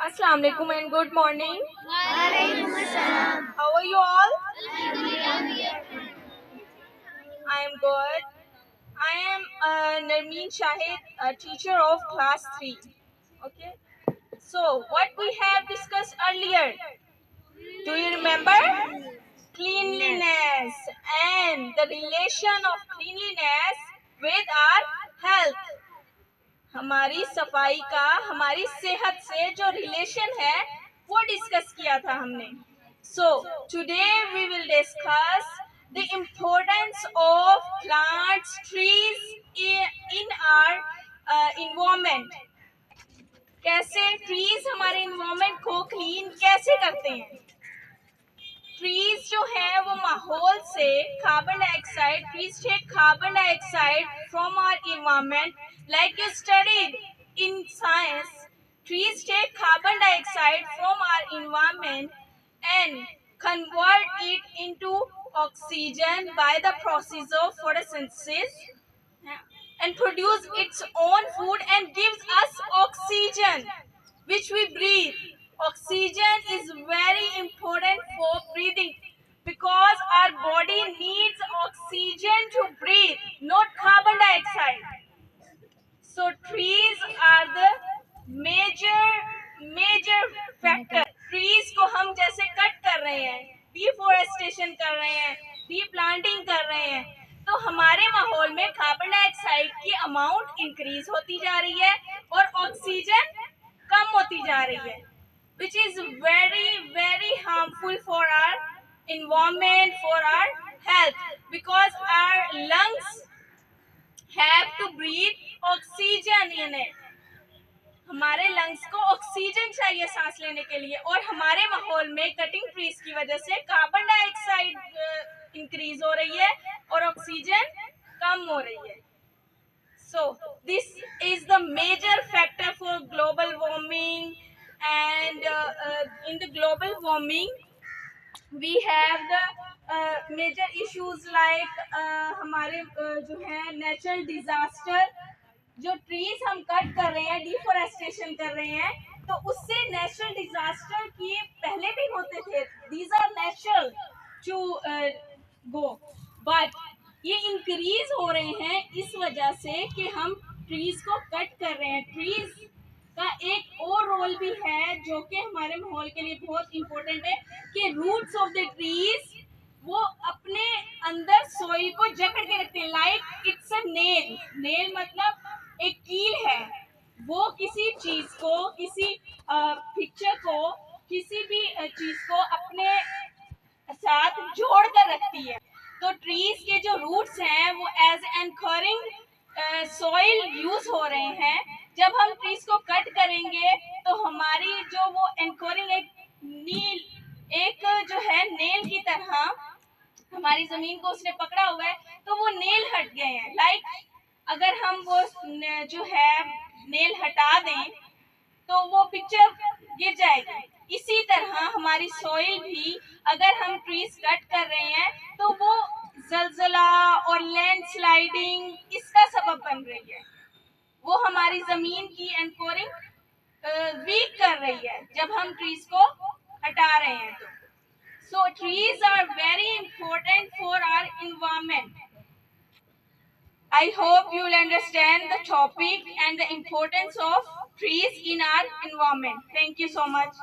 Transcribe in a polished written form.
Assalamu alaikum and good morning. How are you all? I am good. I am Narmeen Shahid, a teacher of class 3. Okay. So, what we have discussed earlier, do you remember? Cleanliness and the relation of cleanliness with our health. हमारी सफाई का हमारी सेहत से जो relation है वो discuss किया था हमने. So today we will discuss the importance of plants, trees in our environment. कैसे ट्रीज हमारे इन्वायरमेंट को क्लीन कैसे करते हैं. ट्रीज जो है वो माहौल से carbon dioxide, trees take carbon dioxide from our environment. Like you studied in science, trees take carbon dioxide from our environment and convert it into oxygen by the process of photosynthesis and produce its own food and gives us oxygen which we breathe. Oxygen is very important for breathing because our body needs oxygen to breathe, not carbon dioxide. So trees are the major factor. Trees को हम जैसे cut कर रहे हैं, deforestation कर रहे हैं, रीप्लांटिंग कर रहे हैं, तो हमारे माहौल में कार्बन डाइऑक्साइड की अमाउंट इंक्रीज होती जा रही है और ऑक्सीजन कम होती जा रही है, which is very harmful for our environment, for our health, because our lungs have to breathe oxygen in it. हमारे लंग्स को ऑक्सीजन चाहिए सांस लेने के लिए, और हमारे माहौल में कटिंग ट्रीज की वजह से कार्बन डाइऑक्साइड इंक्रीज हो रही है और ऑक्सीजन कम हो रही है. So this is the major factor for global warming, and in the global warming we have the major issues like हमारे जो है नेचुरल डिजास्टर. जो ट्रीज हम कट कर रहे हैं, डिफोरेस्टेशन कर रहे हैं, तो उससे नेचुरल डिजास्टर की पहले भी होते थे. These are natural to go, but ये इंक्रीज हो रहे हैं इस वजह से कि हम ट्रीज को कट कर रहे हैं. ट्रीज का एक और रोल भी है जो कि हमारे माहौल के लिए बहुत इंपॉर्टेंट है, कि रूट्स ऑफ द ट्रीज वो अपने अंदर सॉइल को जकड़ के रखते हैं. Like it's a nail. Nail मतलब एक कील है, वो किसी चीज को, किसी पिक्चर को, किसी भी चीज को अपने साथ जोड़ कर रखती है. तो ट्रीज के जो रूट्स हैं वो एज एंकरिंग सॉइल यूज हो रहे हैं. जब हम ट्रीज को कट करेंगे तो हमारी जो वो एंकरिंग एक जो है नेल की तरह हमारी जमीन को उसने पकड़ा हुआ है, तो वो नेल हट गए हैं. लाइक अगर हम वो जो है नेल हटा दें तो वो पिक्चर गिर जाएगी. इसी तरह हमारी सॉइल भी, अगर हम ट्रीज कट कर रहे हैं तो वो जलजला और लैंडस्लाइडिंग इसका सबब बन रही है. वो हमारी जमीन की एंकरिंग वीक कर रही है जब हम ट्रीज को हटा रहे हैं. तो so trees are very important for our environment. I hope you will understand the topic and the importance of trees in our environment. Thank you so much.